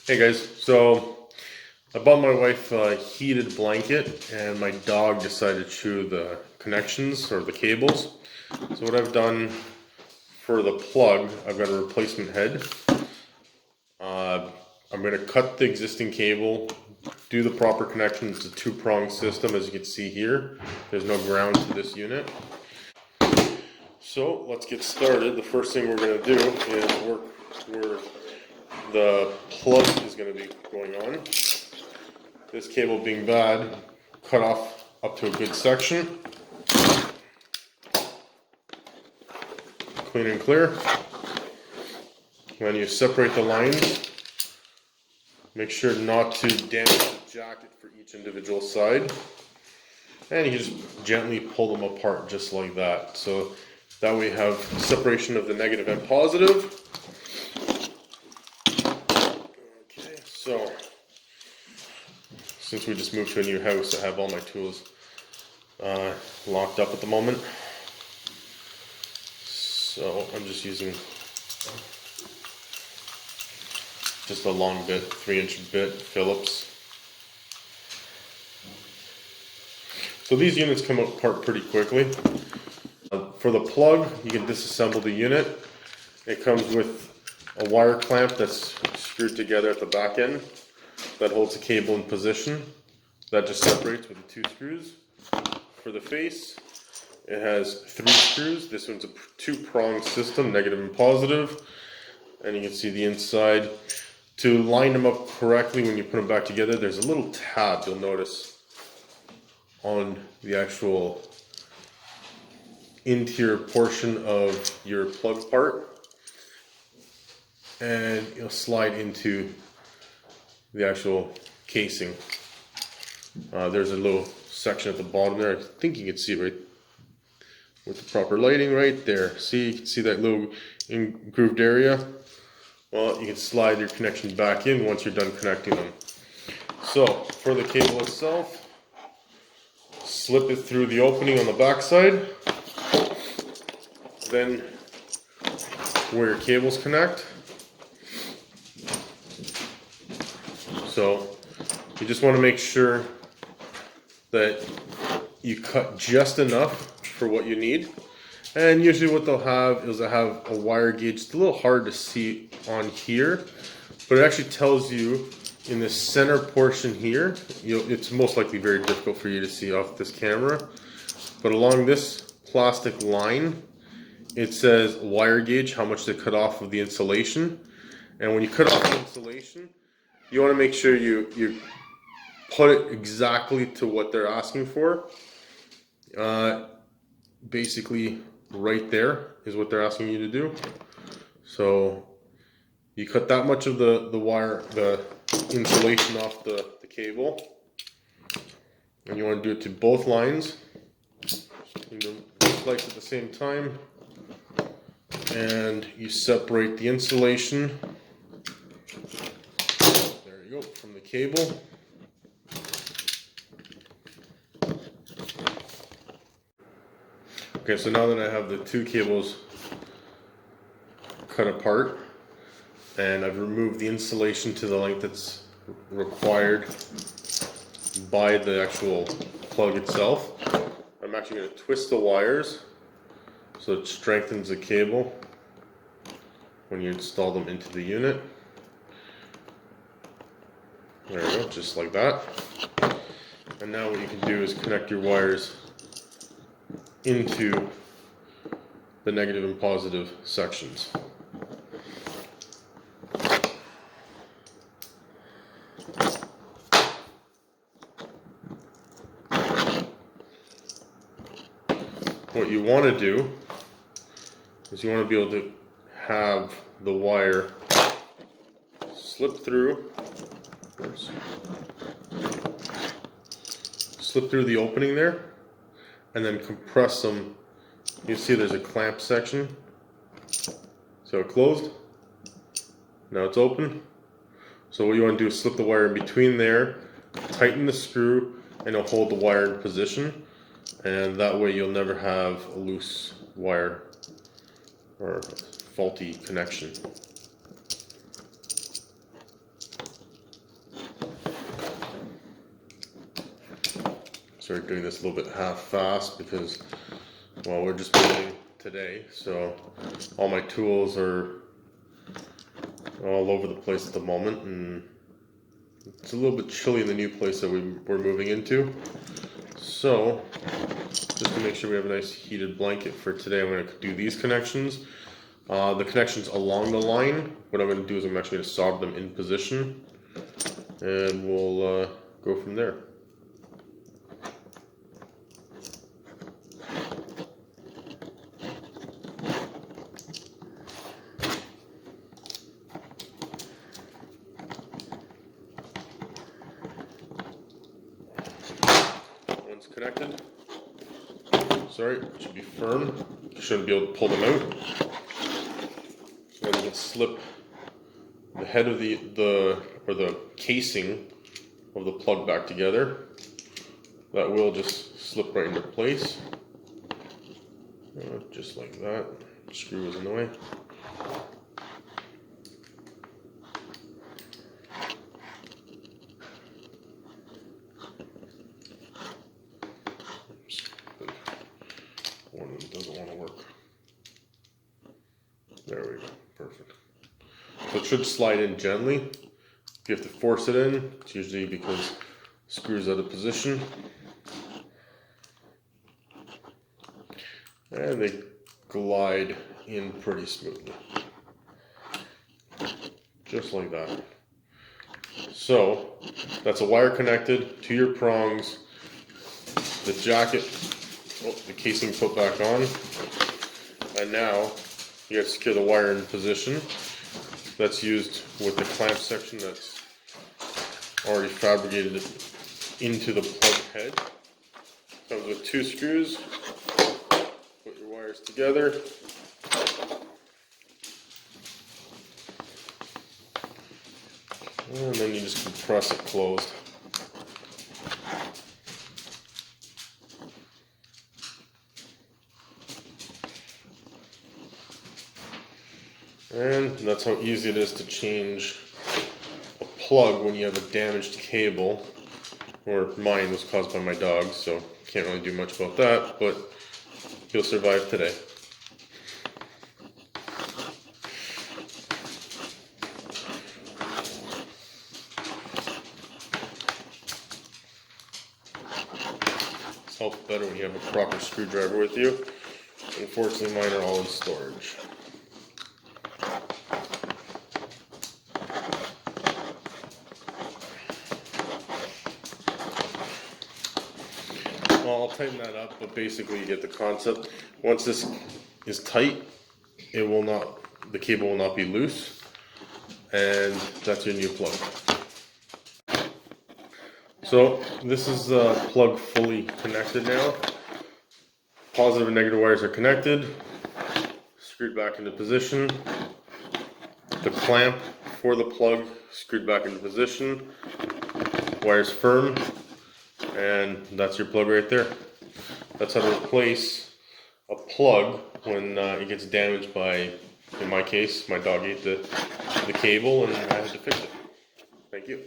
Hey guys, so I bought my wife a heated blanket and my dog decided to chew the connections or the cables. So what I've done for the plug, I've got a replacement head. I'm going to cut the existing cable, do the proper connection. It's a two-prong system as you can see here. There's no ground to this unit. So let's get started. The first thing we're going to do is work where the plug is going to be going on. This cable being bad, cut off up to a good section. Clean and clear. When you separate the lines, make sure not to damage the jacket for each individual side. And you can just gently pull them apart just like that. So that way you have separation of the negative and positive. Okay, so since we just moved to a new house, I have all my tools locked up at the moment. So I'm just using just a long bit, 3-inch bit, Phillips. So these units come apart pretty quickly. For the plug, you can disassemble the unit. It comes with a wire clamp that's screwed together at the back end that holds the cable in position. That just separates with the 2 screws. For the face, it has 3 screws. This one's a 2-prong system, negative and positive. And you can see the inside. To line them up correctly when you put them back together, there's a little tab you'll notice on the actual interior portion of your plug part. And you'll slide into the actual casing. There's a little section at the bottom there. I think you can see it right with the proper lighting right there. See, you can see that little grooved area? Well, you can slide your connections back in once you're done connecting them. So, for the cable itself, slip it through the opening on the back side. Then, where your cables connect. So, you just want to make sure that you cut just enough for what you need. And usually what they'll have is a wire gauge. It's a little hard to see on here, but it actually tells you in the center portion here, it's most likely very difficult for you to see off this camera, but along this plastic line, it says wire gauge, how much to cut off of the insulation. And when you cut off the insulation, you want to make sure you put it exactly to what they're asking for. Basically, right there is what they're asking you to do. So you cut that much of the wire, the insulation off the cable, and you want to do it to both lines. You do slice at the same time, and you separate the insulation. There you go, from the cable. Okay, so now that I have the 2 cables cut apart and I've removed the insulation to the length that's required by the actual plug itself, I'm actually going to twist the wires so it strengthens the cable when you install them into the unit. There we go, just like that. And now what you can do is connect your wires into the negative and positive sections. What you want to do is you want to be able to have the wire slip through, the opening there, and then compress them. You see there's a clamp section. So it closed. Now it's open. So what you want to do is slip the wire in between there, tighten the screw, and it'll hold the wire in position. And that way you'll never have a loose wire or faulty connection. Started doing this a little bit half-fast because, well, we're just moving today, so all my tools are all over the place at the moment, and it's a little bit chilly in the new place that we're moving into. So, just to make sure we have a nice heated blanket for today, I'm going to do these connections. The connections along the line, what I'm going to do is I'm actually going to solder them in position, and we'll go from there. Once connected, sorry, it should be firm. You shouldn't be able to pull them out. So you can slip the head of the casing of the plug back together. That will just slip right into place, just like that. Screw was in the way. One doesn't want to work. There we go, perfect. So it should slide in gently. If you have to force it in, it's usually because the screw's out of position. And they glide in pretty smoothly. Just like that. So, that's a wire connected to your prongs, the jacket, the casing put back on, and now you have to secure the wire in position. That's used with the clamp section that's already fabricated into the plug head. Comes with 2 screws. Put your wires together. And then you just compress it closed. And that's how easy it is to change a plug when you have a damaged cable. Or mine was caused by my dog, so can't really do much about that, but he'll survive today. This helps better when you have a proper screwdriver with you. Unfortunately, mine are all in storage. Well, I'll tighten that up, but basically you get the concept. Once this is tight, the cable will not be loose, and that's your new plug. So this is the plug fully connected now. Positive and negative wires are connected, screwed back into position. The clamp for the plug screwed back into position. Wires firm. And that's your plug right there. That's how to replace a plug when it gets damaged by, in my case, my dog ate the cable and I had to fix it. Thank you.